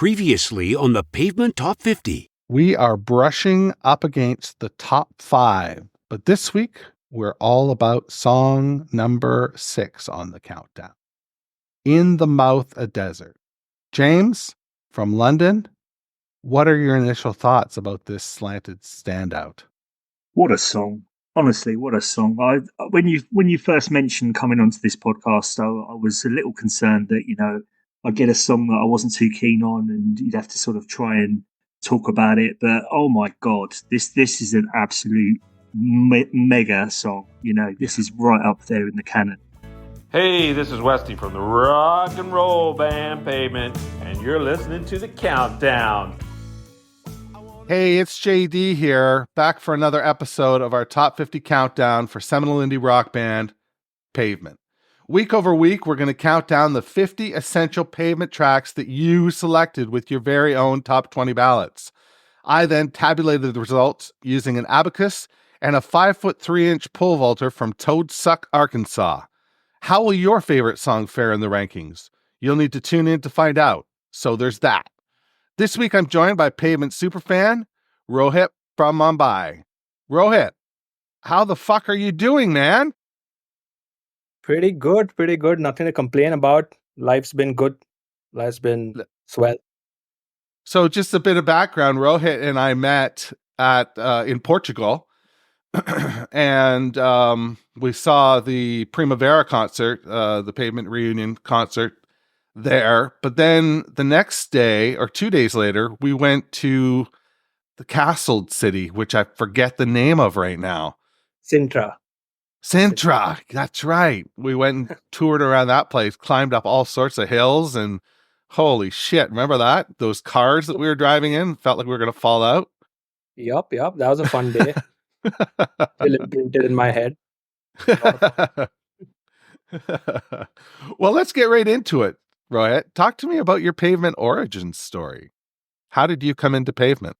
Previously on the Pavement Top 50. We are brushing up against the top 5, but this week we're all about song number 6 on the countdown. In the Mouth a Desert. James, from London, what are your initial thoughts about this slanted standout? What a song. Honestly, what a song. When you first mentioned coming onto this podcast, I was a little concerned that, I'd get a song that I wasn't too keen on and you'd have to sort of try and talk about it. But oh my God, this is an absolute mega song. This is right up there in the canon. Hey, this is Westy from the rock and roll band Pavement, and you're listening to The Countdown. Hey, it's JD here, back for another episode of our Top 50 Countdown for seminal indie rock band Pavement. Week over week, we're going to count down the 50 essential Pavement tracks that you selected with your very own top 20 ballots. I then tabulated the results using an abacus and a 5'3" pole vaulter from Toadsuck, Arkansas. How will your favorite song fare in the rankings? You'll need to tune in to find out. So there's that. This week, I'm joined by Pavement superfan, Rohit from Mumbai. Rohit, how the fuck are you doing, man? Pretty good. Nothing to complain about. Life's been good. Life's been swell. So just a bit of background. Rohit and I met in Portugal, and we saw the Primavera concert, the Pavement reunion concert there. But then the next day or 2 days later, we went to the castled city, which I forget the name of right now. Sintra. That's right. We went and toured around that place, climbed up all sorts of hills, and holy shit, remember that? Those cars that we were driving in felt like we were going to fall out. Yup. That was a fun day. Still imprinted in my head. Well, let's get right into it, Rohit. Talk to me about your Pavement origin story. How did you come into Pavement?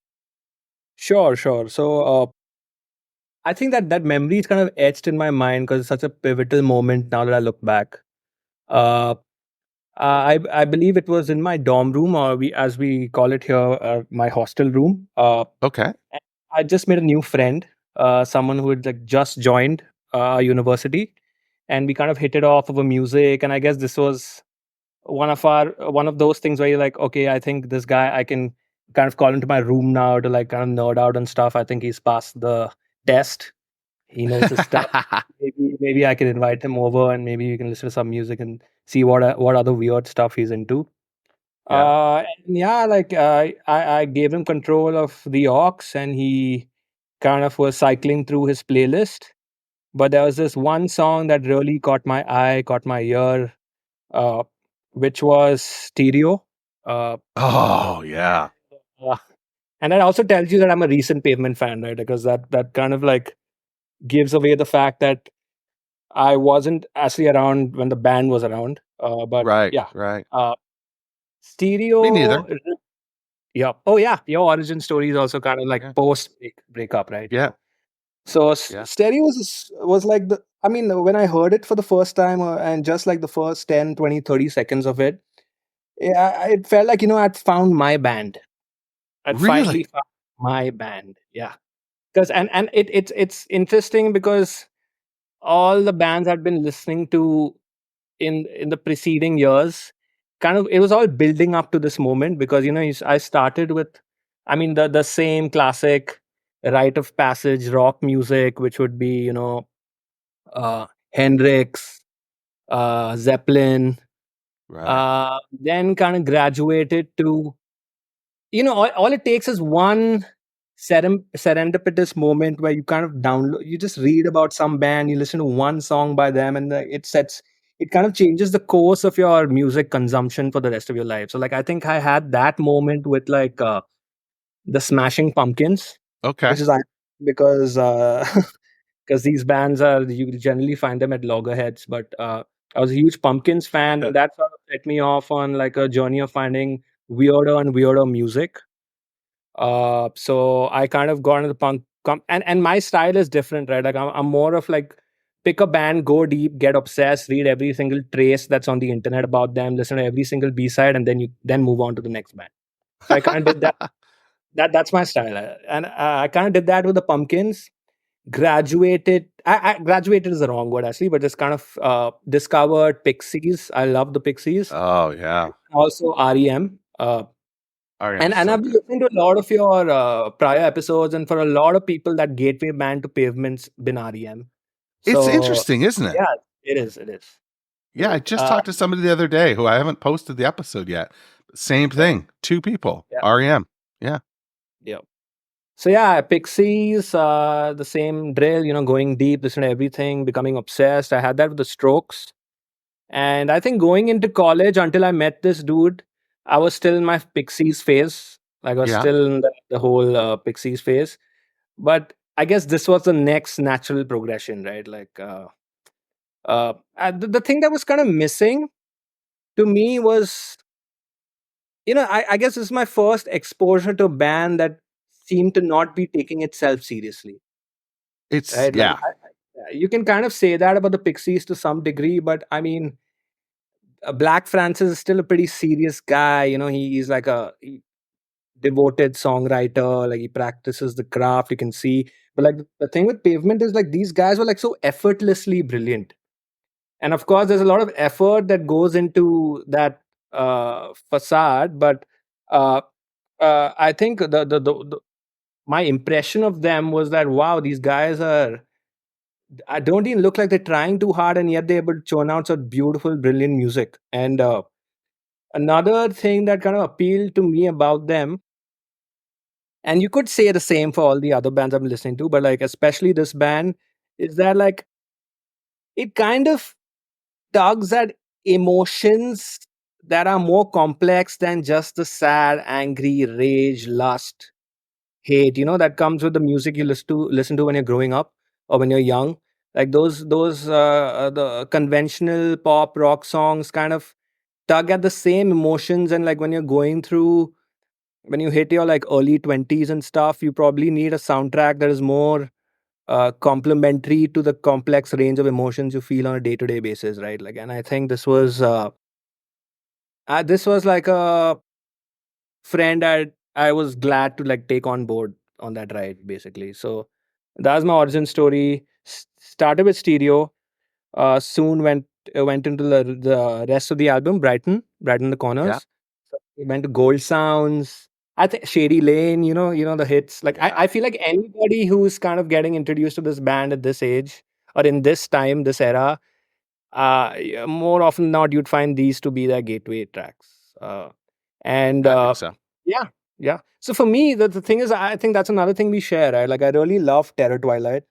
Sure. So, I think that memory is kind of etched in my mind because it's such a pivotal moment now that I look back. I believe it was in my dorm room, or as we call it here, my hostel room. Okay. I just made a new friend, someone who had just joined university, and we kind of hit it off over music. And I guess this was one of those things where you're like, okay, I think this guy, I can kind of call into my room now to kind of nerd out and stuff. I think he's passed the test. He knows his stuff. Maybe I can invite him over and maybe we can listen to some music and see what other weird stuff he's into. I gave him control of the aux and he kind of was cycling through his playlist. But there was this one song that really caught my eye, caught my ear, which was Stereo. Oh, yeah. And that also tells you that I'm a recent Pavement fan, right? Because that kind of gives away the fact that I wasn't actually around when the band was around. But right. Stereo. Me neither. Yeah. Oh, yeah. Your origin story is also kind of post breakup, right? Yeah. So Stereo was when I heard it for the first time and just the first 10, 20, 30 seconds of it, it felt like, I'd found my band. I'd finally found my band. Yeah. Because and it's interesting because all the bands I'd been listening to in the preceding years, it was all building up to this moment because I started with the same classic rite of passage rock music, which would be Hendrix, Zeppelin, then kind of graduated to all it takes is one serendipitous moment where you kind of you just read about some band, you listen to one song by them, and it kind of changes the course of your music consumption for the rest of your life. So I think I had that moment with the Smashing Pumpkins. Okay. Which is because these bands you generally find them at loggerheads, but I was a huge Pumpkins fan, and that sort of set me off on a journey of finding weirder and weirder music. So I kind of got into the punk, and my style is different, right? I'm more of pick a band, go deep, get obsessed, read every single trace that's on the internet about them, listen to every single B-side, and then move on to the next band. So I kind of did that. That's my style, and I kind of did that with the Pumpkins. Graduated is the wrong word actually, but just kind of discovered Pixies. I love the Pixies. Oh yeah. Also REM. REM's And so I've been good. listening to a lot of your prior episodes, and for a lot of people, that gateway band to Pavement's been REM. It's So interesting, isn't it? yeah, it is. It is. Yeah, I just Uh, talked to somebody the other day who I haven't posted the episode yet. Same right. thing. Two people. Yeah. REM. Yeah. Yeah. So yeah, Pixies, the same drill. Going deep, listening to everything, becoming obsessed. I had that with the Strokes, and I think going into college until I met this dude, I was still in my Pixies phase. Like I was Yeah. still in the whole Pixies phase. But I guess this was the next natural progression, right? Like the thing that was kind of missing to me was, I guess this is my first exposure to a band that seemed to not be taking itself seriously, It's right? Like yeah. you can kind of say that about the Pixies to some degree, but I mean, Black Francis is still a pretty serious guy. He's like a devoted songwriter. Like he practices the craft. You can see, but like the thing with Pavement is like these guys were like so effortlessly brilliant. And of course, there's a lot of effort that goes into that facade. But uh, I think my impression of them was that wow, these guys are. I don't even look like they're trying too hard, and yet they're able to churn out such beautiful, brilliant music. And another thing that kind of appealed to me about them, and you could say the same for all the other bands I'm listening to, but like especially this band, is that like it kind of tugs at emotions that are more complex than just the sad, angry, rage, lust, hate, that comes with the music you listen to when you're growing up or when you're young. Like those the conventional pop rock songs kind of tug at the same emotions, and like when you hit your like early 20s and stuff, you probably need a soundtrack that is more complementary to the complex range of emotions you feel on a day-to-day basis, right? Like, and I think this was like a friend I was glad to like take on board on that ride, basically. So that's my origin story. Started with stereo, soon went into the rest of the album, Brighten the Yeah. Corners. So we went to Gold Sounds. I think Shady Lane, the hits. Like Yeah. I feel like anybody who's kind of getting introduced to this band at this age or in this time, this era, yeah, more often than not, you'd find these to be their gateway tracks. And I think so. yeah, yeah. So for me, the thing is, I think that's another thing we share, right? Like I really love Terror Twilight.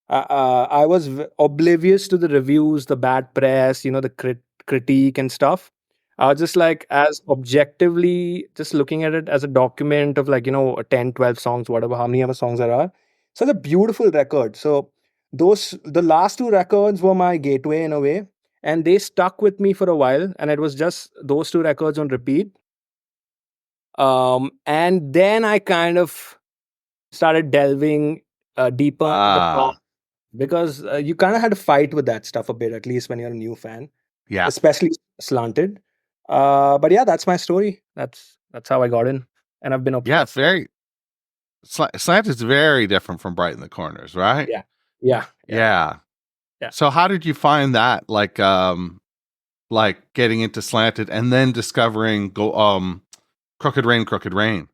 I was oblivious to the reviews, the bad press, the critique and stuff. I was just like, as objectively, just looking at it as a document of like, 10, 12 songs, whatever, how many ever songs there are. So it's a beautiful record. So the last two records were my gateway in a way, and they stuck with me for a while. And it was just those two records on repeat. And then I kind of started delving deeper into the pop Ah. because you kind of had to fight with that stuff a bit, at least when you're a new fan, Yeah. especially slanted. But yeah, that's my story. That's how I got in, and I've been Yeah, it's obsessed. very slant is very different from Brighten the Corners, right? Yeah, yeah, yeah, Yeah. yeah. So how did you find that? Like getting into slanted and then discovering Crooked Rain, Crooked Rain.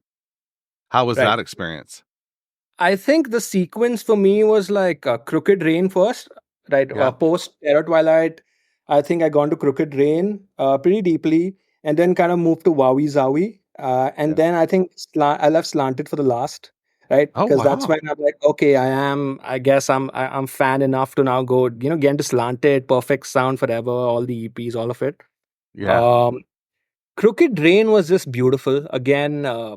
How was Right. that experience? I think the sequence for me was like Crooked Rain first, right? Yeah. Post Terror Twilight, I think I gone to Crooked Rain pretty deeply, and then kind of moved to Wowie Zowie, and Yeah. then I think I left Slanted for the last, right? Oh Because that's wow. when I'm like, okay, I guess I'm fan enough to now go, get into Slanted, Perfect Sound Forever, all the EPs, all of it. Yeah. Um, Crooked Rain was just beautiful. Again, I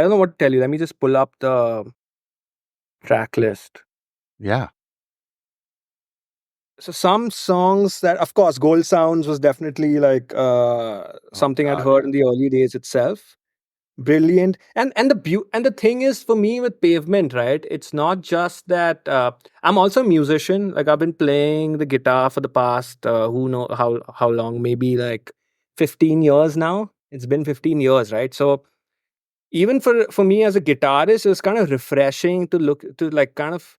don't know what to tell you. Let me just pull up the track list. Yeah. So some songs that, of course, Gold Sounds was definitely like Oh something I'd god. heard in the early days itself. Brilliant, and the thing is for me with Pavement, right? It's not just that I'm also a musician. Like I've been playing the guitar for the past who know how long, maybe like 15 years now. It's been 15 years, right? So even for me as a guitarist, it was kind of refreshing to look to like kind of,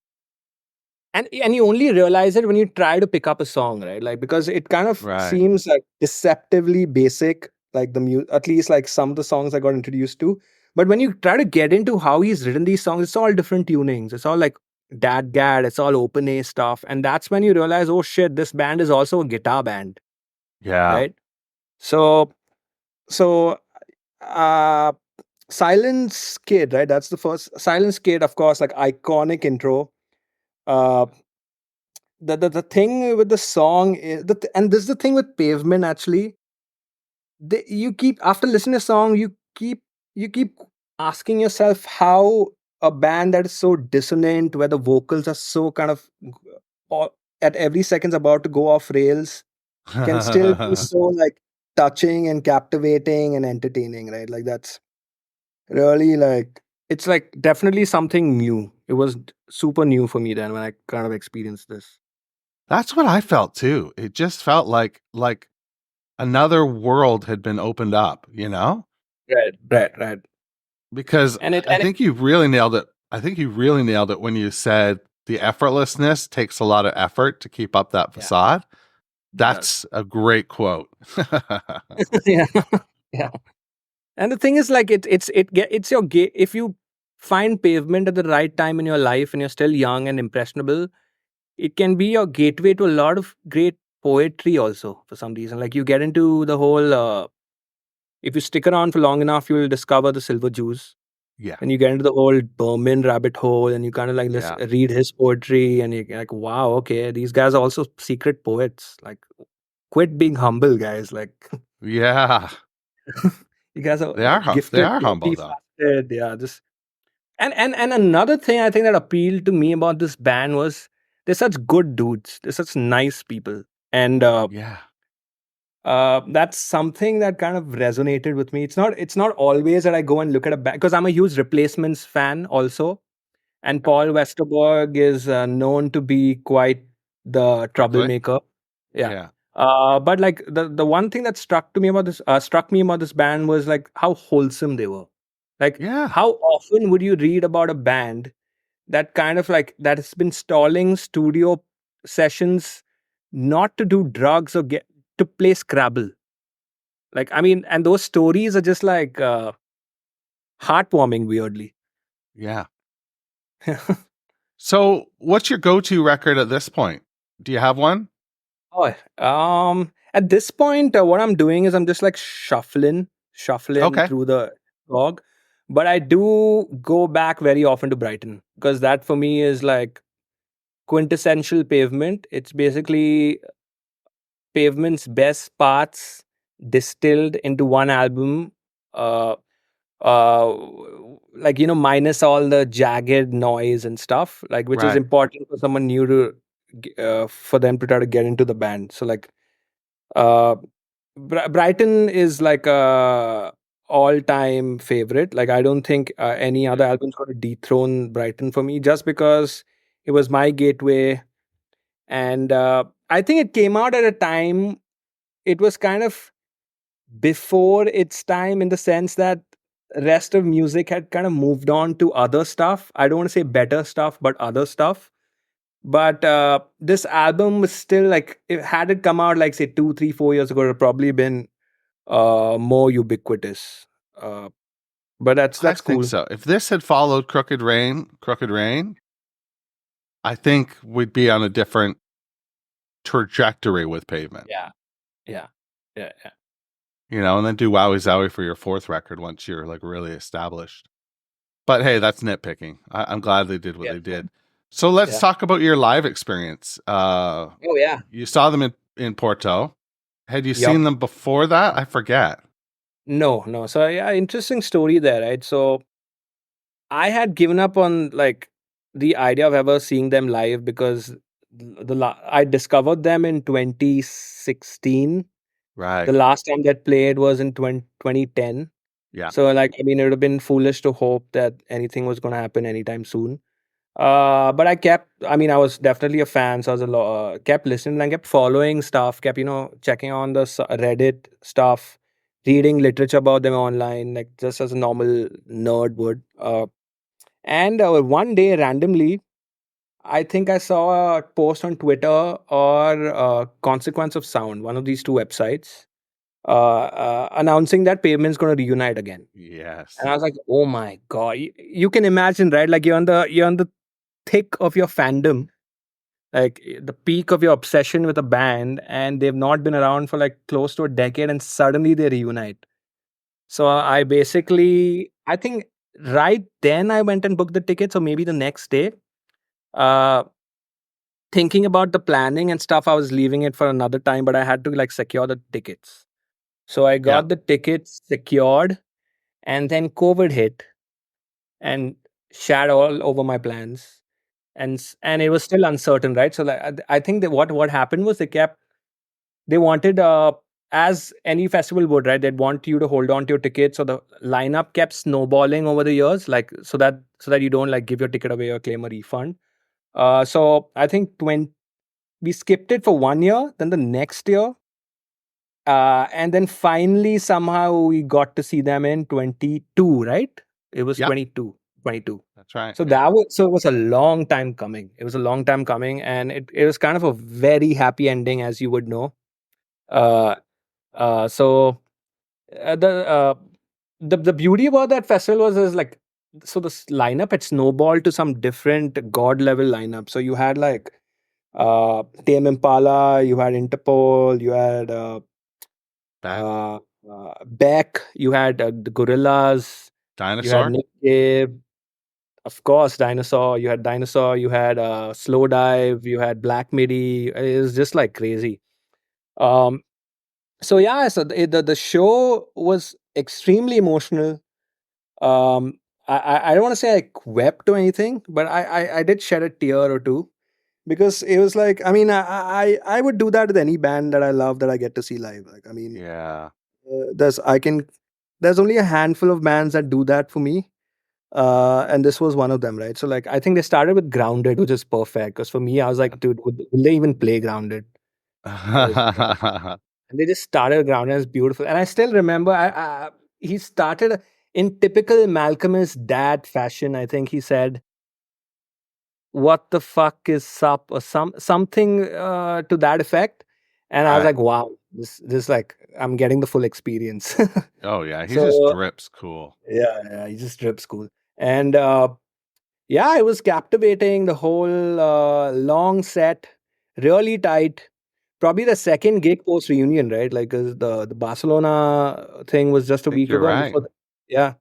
and you only realize it when you try to pick up a song, right? Like, because it kind of Right. seems like deceptively basic, like at least like some of the songs I got introduced to. But when you try to get into how he's written these songs, it's all different tunings. It's all like dad gad, it's all open A stuff. And that's when you realize, oh shit, this band is also a guitar band, Yeah. right? So so uh Silence Kid, right? That's the first Silence Kid, of course, like iconic intro. Uh the thing with the song is and this is the thing with Pavement actually. You keep, after listening to a song, you keep asking yourself how a band that is so dissonant, where the vocals are so kind of all, at every second's about to go off rails, can still be so like touching and captivating and entertaining, right? Like that's really like, it's like definitely something new. It was super new for me then when I kind of experienced this. That's what I felt too. It just felt like another world had been opened up, you know? Right. Because I And it think you really nailed it. I think you really nailed it when you said the effortlessness takes a lot of effort to keep up that Yeah, facade. it does. That's a great quote. Yeah. Yeah. And the thing is, like, it's your gate. If you find Pavement at the right time in your life and you're still young and impressionable, it can be your gateway to a lot of great poetry also for some reason. Like, you get into the whole, if you stick around for long enough, you will discover the Silver Jews. Yeah. And you get into the old Berman rabbit hole and you kind of like Yeah. read his poetry and you're like, wow, okay, these guys are also secret poets. Like, quit being humble, guys. Like, Yeah. you guys are They are they gifted, are humble though. multifaceted. Yeah, just and another thing I think that appealed to me about this band was they're such good dudes. They're such nice people, and Yeah. that's something that kind of resonated with me. It's not always that I go and look at a band because I'm a huge Replacements fan also, and Paul Westerberg is known to be quite the Prickly. troublemaker. Yeah. Yeah. But like the one thing that struck me about this band was like how wholesome they were. Like, Yeah. how often would you read about a band that kind of like that has been stalling studio sessions not to do drugs or get to play Scrabble? Like, I mean, and those stories are just like heartwarming weirdly. Yeah. So, what's your go-to record at this point? Do you have one? Oh, at this point, what I'm doing is I'm just like shuffling Okay. through the log. But I do go back very often to Brighton because that for me is like quintessential Pavement. It's basically Pavement's best parts distilled into one album. Uh, uh, like, minus all the jagged noise and stuff, like, which is Right. important for someone new to, for them to try to get into the band. So like, uh, Brighton is like a all-time favorite. Like, I don't think any other album's going to dethrone Brighton for me, just because it was my gateway, and I think it came out at a time. It was kind of before its time in the sense that rest of music had kind of moved on to other stuff. I don't want to say better stuff, but other stuff. But this album was still like, had it come out like say 2, 3, 4 years ago, it would probably been more ubiquitous. Uh, but I that's think cool. so. If this had followed Crooked Rain, I think we'd be on a different trajectory with Pavement. Yeah, yeah, yeah, yeah. You know, and then do Wowie Zowie for your fourth record once you're like really established. But hey, that's nitpicking. I'm glad they did what Yeah. they did. So let's Yeah. talk about your live experience. Oh yeah. You saw them in Porto. Had you Yup. seen them before that? I forget. No. So yeah, interesting story there, right? So I had given up on like the idea of ever seeing them live because I discovered them in 2016. Right. The last time that played was in 2010. Yeah. So like, I mean, it would have been foolish to hope that anything was going to happen anytime soon. But I was definitely a fan. So I was kept listening and kept following stuff, kept, checking on the Reddit stuff, reading literature about them online, like just as a normal nerd would. And one day, randomly, I think I saw a post on Twitter or Consequence of Sound, one of these two websites, announcing that Pavement's going to reunite again. Yes. And I was like, "Oh my god!" You can imagine, right? Like you're on the thick of your fandom, like the peak of your obsession with a band, and they've not been around for like close to a decade, and suddenly they reunite. So I basically, I think right then I went and booked the tickets, or maybe the next day. Uh, Thinking about the planning and stuff, I was leaving it for another time, but I had to like secure the tickets. So I Yeah. got the tickets secured, and then COVID hit and shat all over my plans. And it was still uncertain, right? So like, I think that what happened was they wanted, as any festival would, right? They'd want you to hold on to your tickets, so the lineup kept snowballing over the years, like so that you don't like give your ticket away or claim a refund. So I think we skipped it for 1 year, then the next year, and then finally somehow we got to see them in 22, right? It was Yep. 22. That's right. So it was a long time coming. It was a long time coming, and it was kind of a very happy ending, as you would know. Uh, so the the beauty about that festival was is like, so this lineup had snowballed to some different god level lineup. So you had like Tame Impala, you had Interpol, you had Back. Beck, you had the Gorillas, you had Dinosaur. Nick Cave, of course, Dinosaur. You had Dinosaur, you had Slow Dive, you had Black Midi. It was just like crazy. Um, so yeah, so the show was extremely emotional. Um, I don't want to say I wept or anything, but I did shed a tear or two because it was like, I mean, I would do that with any band that I love that I get to see live. Like, I mean, Yeah. there's only a handful of bands that do that for me, and this was one of them, right? So like, I think they started with Grounded, which is perfect because for me, I was like, dude, will they even play Grounded? 'Cause, and they just started Grounded. It's beautiful, and I still remember. He started in typical Malcolmist dad fashion. I think he said, "What the fuck is up?" or something to that effect. And I was Right. like, "Wow, this like I'm getting the full experience." Oh yeah, he just So drips cool. yeah, he just drips cool. And yeah, it was captivating. The whole long set, really tight. Probably the second gig post reunion, right? Like 'cause the Barcelona thing was just I a think week you're ago, and right. before yeah.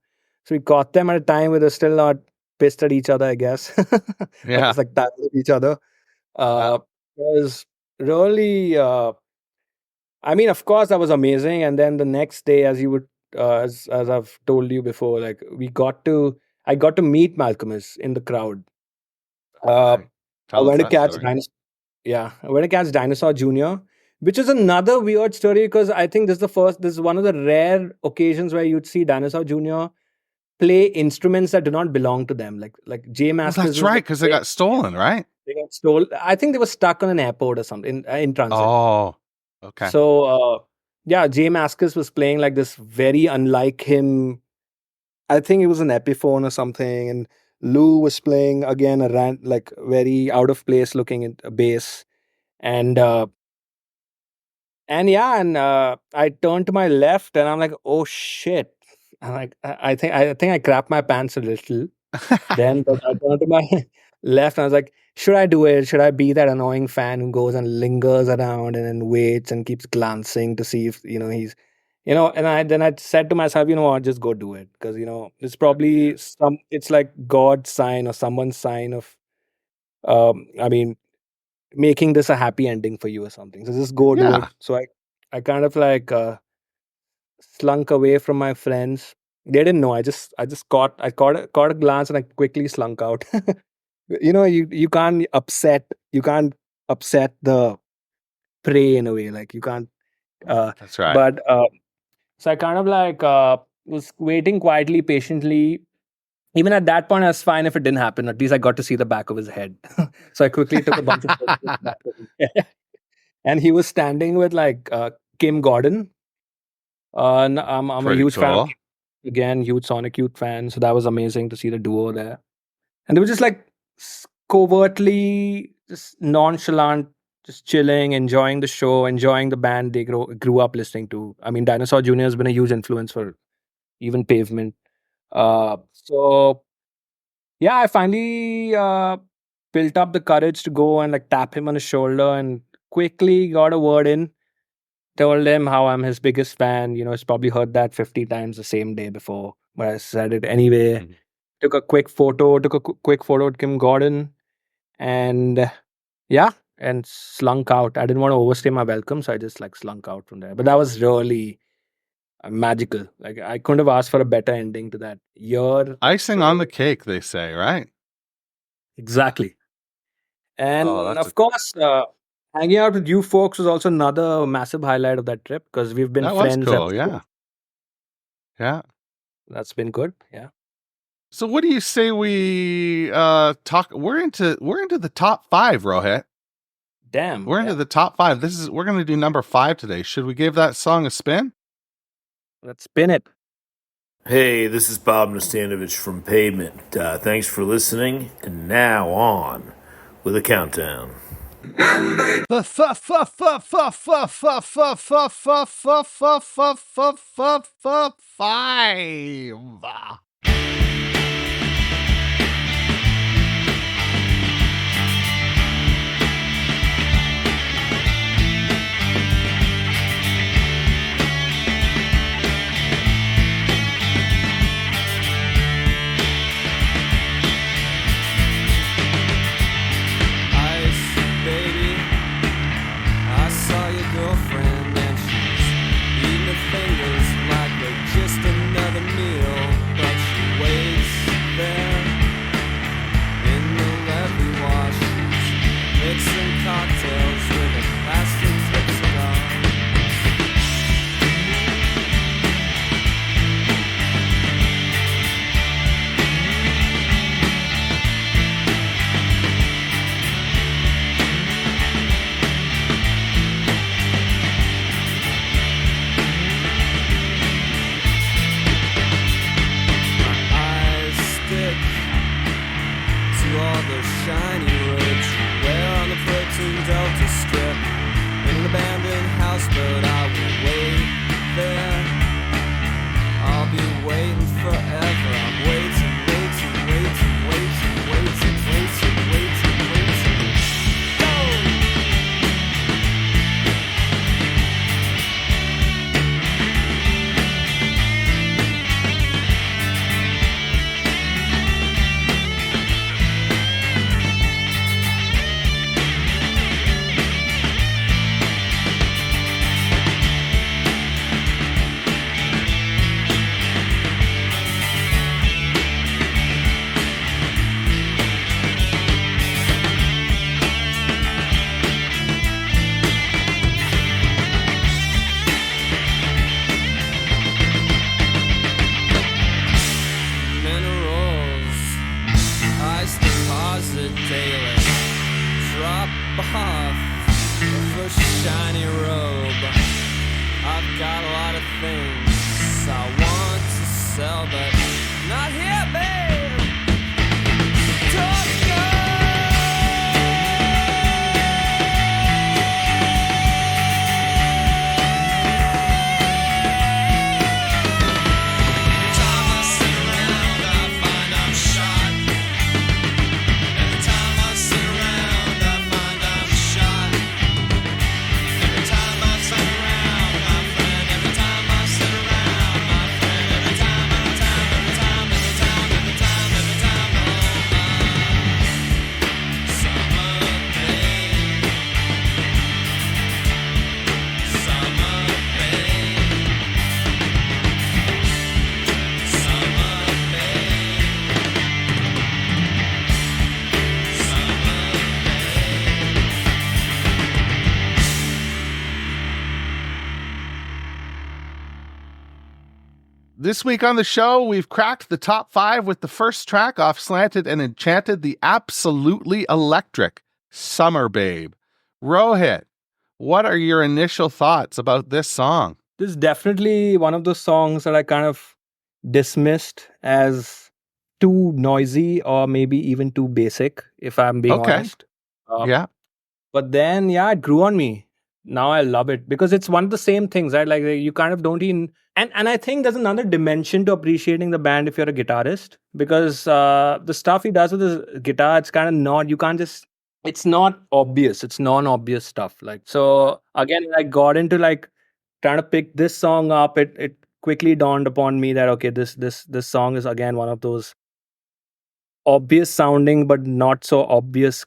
So we caught them at a time where they're still not pissed at each other, I guess. Or Yeah. just like tired of each other. Yeah. It was really, I mean, of course, that was amazing. And then the next day, as you would, as I've told you before, like I got to meet Malcolmus in the crowd. Uh, Right. I Tell us went to that catch story. Dinosaur. Yeah, I went to catch Dinosaur Junior, which is another weird story because I think this is one of the rare occasions where you'd see Dinosaur Junior play instruments that do not belong to them. Like J Well, Mascis that's was right, like because they got stolen, right? they got stolen. I think they were stuck on an airport or something in transit. Oh, okay. So yeah, J Mascis was playing like this very unlike him. I think it was an Epiphone or something, and Lou was playing again a like very out of place looking at bass, and yeah, and I turned to my left, and I'm like, oh shit! I'm like, I think I crapped my pants a little. Then, but I turned to my left, and I was like, should I do it? Should I be that annoying fan who goes and lingers around and then waits and keeps glancing to see if he's, And I said to myself, you know what, just go do it because it's probably it's like God's sign or someone's sign of, I mean, making this a happy ending for you or something. So just go do Yeah. it. So I kind of like slunk away from my friends. They didn't know. I just caught a glance and I quickly slunk out. You can't upset the prey in a way. Like you can't. That's right. But so I kind of like was waiting quietly, patiently. Even at that point, I was fine if it didn't happen. At least I got to see the back of his head. So I quickly took a bunch of photos of the back of his head. And he was standing with like Kim Gordon. I'm a Pretty huge fan of, cool. again, huge Sonic Youth fan. So that was amazing to see the duo there. And they were just like covertly, just nonchalant, just chilling, enjoying the show, enjoying the band they grew up listening to. I mean, Dinosaur Jr. has been a huge influence for even Pavement. So yeah, I finally built up the courage to go and like tap him on the shoulder and quickly got a word in. Told him how I'm his biggest fan. He's probably heard that 50 times the same day before, but I said it anyway. Mhm. Took a quick photo with Kim Gordon, and yeah, and slunk out. I didn't want to overstay my welcome, so I just like slunk out from there. But that was really magical. Like I couldn't have asked for a better ending to that year. Icing on the cake, they say, right? Exactly. Oh, And that's of course, hanging out with you folks was also another massive highlight of that trip because we've been that was friends ever cool. since. Yeah. Yeah. That's been good. Yeah. So what do you say we talk? We're into the top 5, Rohit. Damn. We're into the top 5. We're going to do number 5 today. Should we give that song a spin? Let's spin it. Hey, this is Bob Nastanovich from Pavement. Thanks for listening, and now on with a countdown. Five. This week on the show, we've cracked the top 5 with the first track off Slanted and Enchanted, the absolutely electric Summer Babe. Rohit, what are your initial thoughts about this song? this is definitely one of those songs that I kind of dismissed as too noisy or maybe even too basic, if I'm being Okay. honest. Uh, Yeah. but then, yeah, it grew on me. Now I love it because it's one of the same things, right? Like you kind of don't even. And I think there's another dimension to appreciating the band if you're a guitarist, because the stuff he does with his guitar, it's kind of not. You can't just. It's not obvious. It's non-obvious stuff. Like so. Again, I got into like trying to pick this song up. It quickly dawned upon me that okay, this song is again one of those obvious sounding but not so obvious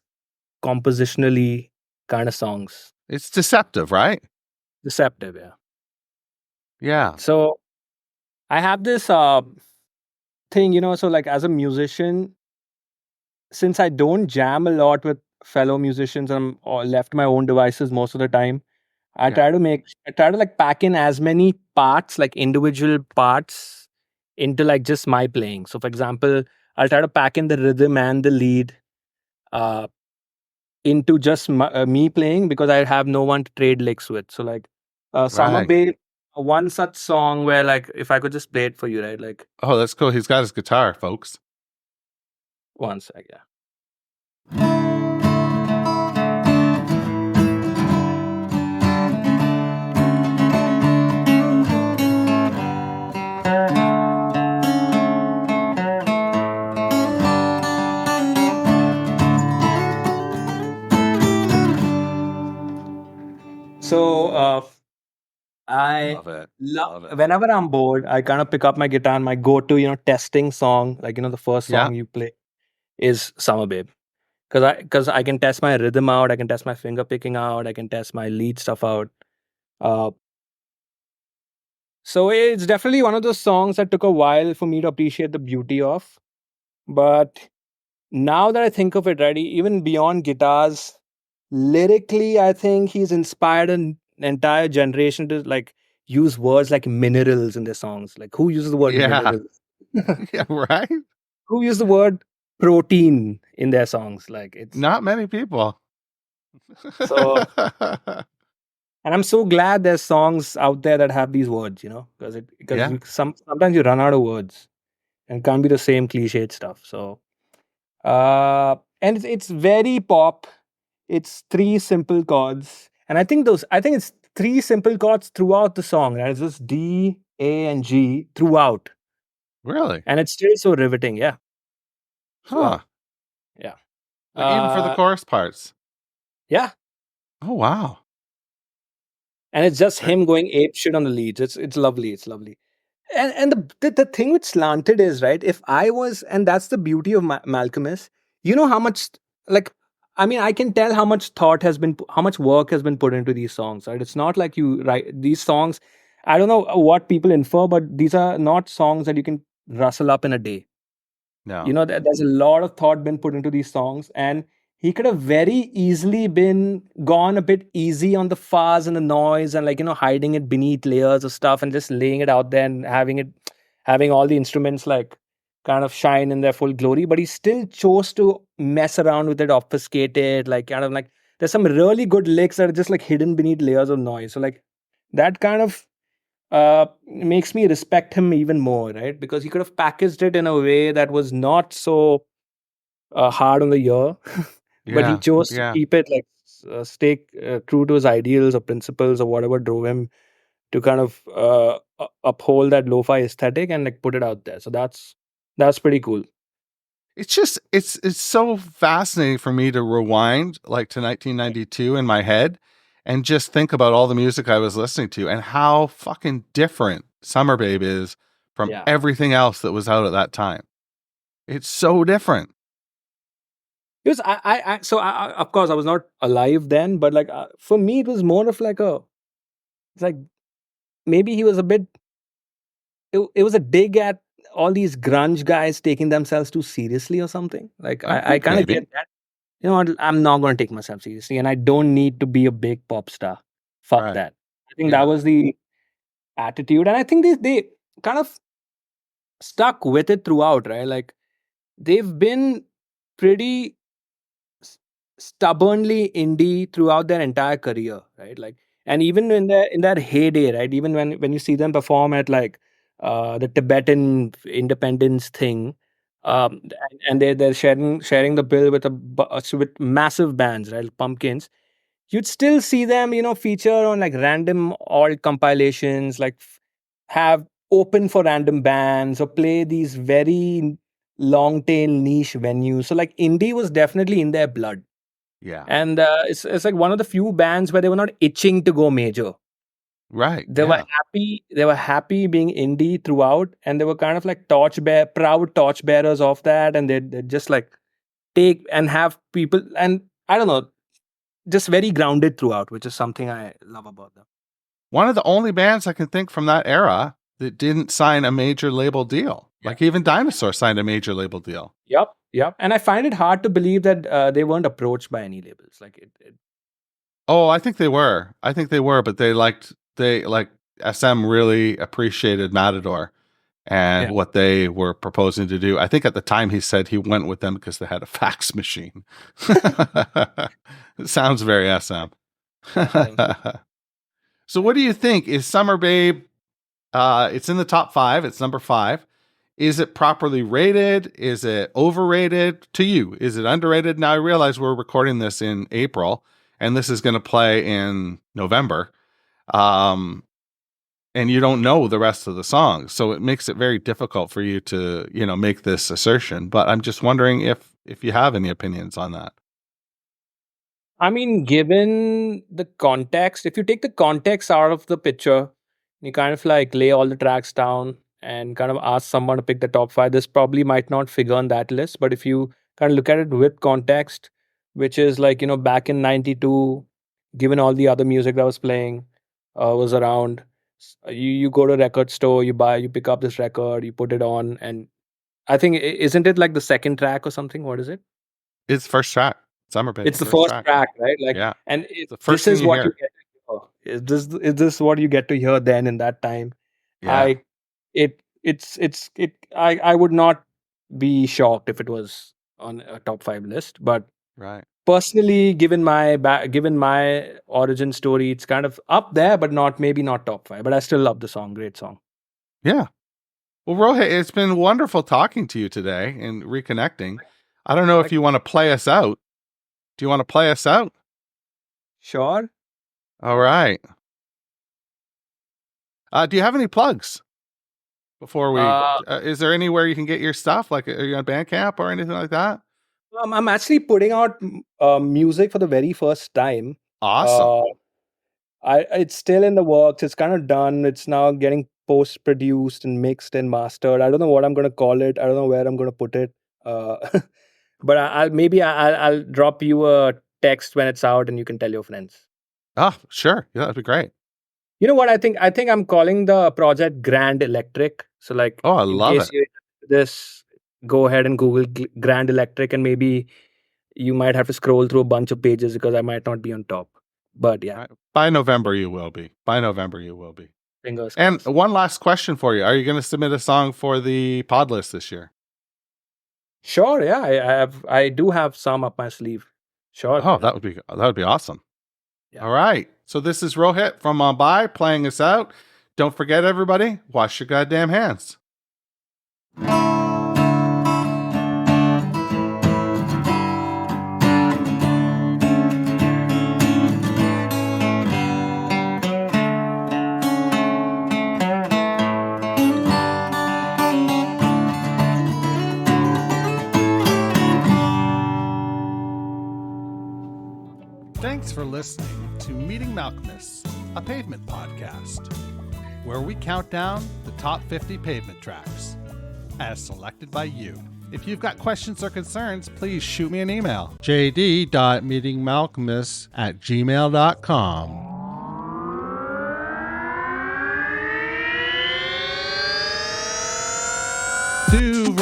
compositionally kind of songs. It's deceptive, right? Deceptive, yeah. Yeah. So I have this thing, so like as a musician, since I don't jam a lot with fellow musicians, I'm left my own devices most of the time. Yeah. I try to like pack in as many parts, like individual parts, into like just my playing. So for example, I'll try to pack in the rhythm and the lead uh into just me playing, because I have no one to trade licks with. So like Summer Right. Bay, one such song where like if I could just play it for you, right? Like Oh, that's cool. He's got his guitar, folks. one sec, yeah. So I Love it. love Love it. whenever I'm bored, I kind of pick up my guitar and my go-to, testing song, like the first Yeah. song you play is Summer Babe. Because I can test my rhythm out, I can test my finger picking out, I can test my lead stuff out. Uh, so it's definitely one of those songs that took a while for me to appreciate the beauty of. But now that I think of it, right, even beyond guitars, lyrically, I think he's inspired an entire generation to like use words like minerals in their songs. Like who uses the word Yeah. minerals? Yeah, right? Who uses the word protein in their songs? Like it's Not many people. so. And I'm so glad there's songs out there that have these words, because Yeah. you sometimes you run out of words and it can't be the same cliched stuff. So and it's very pop. It's three simple chords, and I think it's three simple chords throughout the song. Right? It's just D, A, and G throughout, Really? and it's still so riveting. Yeah, Huh. throughout. Yeah, Like even for the uh, chorus parts. yeah, Oh, wow. and it's just Right. him going ape shit on the leads. It's lovely. It's lovely. And the thing with slanted is, right, if I was, and that's the beauty of Malcolm is, how much, like, I mean, I can tell how much how much work has been put into these songs, right? It's not like you write these songs, I don't know what people infer, but these are not songs that you can rustle up in a day. No. There's a lot of thought been put into these songs, and he could have very easily been gone a bit easy on the fuzz and the noise, and like hiding it beneath layers of stuff and just laying it out there and having all the instruments like kind of shine in their full glory. But he still chose to mess around with it, obfuscate it, like kind of like there's some really good licks that are just like hidden beneath layers of noise. So like that kind of makes me respect him even more, right? Because he could have packaged it in a way that was not so hard on the ear, but he Yeah. chose to Yeah. keep it like stay true to his ideals or principles or whatever drove him to kind of uphold that lo-fi aesthetic and like put it out there. So that's pretty cool. It's just it's so fascinating for me to rewind like to 1992 in my head and just think about all the music I was listening to and how fucking different Summer Babe is from Yeah. everything else that was out at that time. It's so different. Because of course I was not alive then, but like for me it was more of like it's like maybe he was a bit it was a dig at all these grunge guys taking themselves too seriously or something. Like I I think kind of maybe. get that. You know what? I'm not going to take myself seriously, and I don't need to be a big pop star. Fuck Right. that. I think that Yeah. was the attitude, and I think they kind of stuck with it throughout, right? Like they've been pretty s- stubbornly indie throughout their entire career, right? Like And even in their heyday, right? Even when you see them perform at like the Tibetan independence thing, and they're sharing the bill with with massive bands, right? Pumpkins. You'd still see them, feature on like random alt compilations, like have open for random bands or play these very long tail niche venues. So like indie was definitely in their blood. Yeah. And it's like one of the few bands where they were not itching to go major. Right. They were Yeah. happy being indie throughout, and they were kind of like proud torch bearers of that, and they just like take and have people, and I don't know, just very grounded throughout, which is something I love about them. One of the only bands I can think from that era that didn't sign a major label deal. Like even Dinosaur signed a major label deal. Yep. And I find it hard to believe that they weren't approached by any labels. Like it. Oh, I think they were. But they like SM really appreciated Matador and Yeah. what they were proposing to do. I think at the time he said he went with them because they had a fax machine. It sounds very SM. So what do you think? Is Summer Babe, it's in the top 5, it's number 5. Is it properly rated? Is it overrated to you? Is it underrated? Now I realize we're recording this in April and this is going to play in November. And you don't know the rest of the songs. So it makes it very difficult for you to, make this assertion. But I'm just wondering if you have any opinions on that. I mean, given the context, if you take the context out of the picture, you kind of like lay all the tracks down and kind of ask someone to pick the top 5, this probably might not figure on that list. But if you kind of look at it with context, which is like, back in 92, given all the other music that was playing, was around, you go to a record store, you pick up this record, you put it on, and I think, isn't it like the second track or something? What is it? It's first track. Summer Babe. It's the first track, right? Like, Yeah. and The first this thing is you what you hear. get to hear. Is this what you get to hear then in that time? Yeah. I would not be shocked if it was on a top 5 list, but Right. personally, given my origin story, it's kind of up there, but maybe not top 5. But I still love the song. Great song. Yeah. Well, Rohit, it's been wonderful talking to you today and reconnecting. I don't know if you want to play us out. Do you want to play us out? Sure. All right. Do you have any plugs before we? Is there anywhere you can get your stuff? Like, are you on Bandcamp or anything like that? I'm actually putting out music for the very first time. Awesome. It's still in the works. It's kind of done. It's now getting post produced and mixed and mastered. I don't know what I'm going to call it. I don't know where I'm going to put it. Uh, but I'll drop you a text when it's out, and you can tell your friends. Oh, sure. Yeah, that'd be great. You know what? I think I'm calling the project Grand Electric. So like, Oh, I love it. This, go ahead and Google Grand Electric, and maybe you might have to scroll through a bunch of pages because I might not be on top. But yeah, by November you will be. Fingers And crossed. one last question for you: are you going to submit a song for the pod list this year? Sure, yeah, I do have some up my sleeve. Sure. Oh, that would be awesome. Yeah. All right. So this is Rohit from Mumbai playing us out. Don't forget, everybody, wash your goddamn hands. Thanks for listening to Meeting Malcolmus, a pavement podcast, where we count down the top 50 pavement tracks, as selected by you. If you've got questions or concerns, please shoot me an email. jd.meetingmalcolmus@gmail.com. To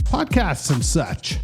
podcasts and such.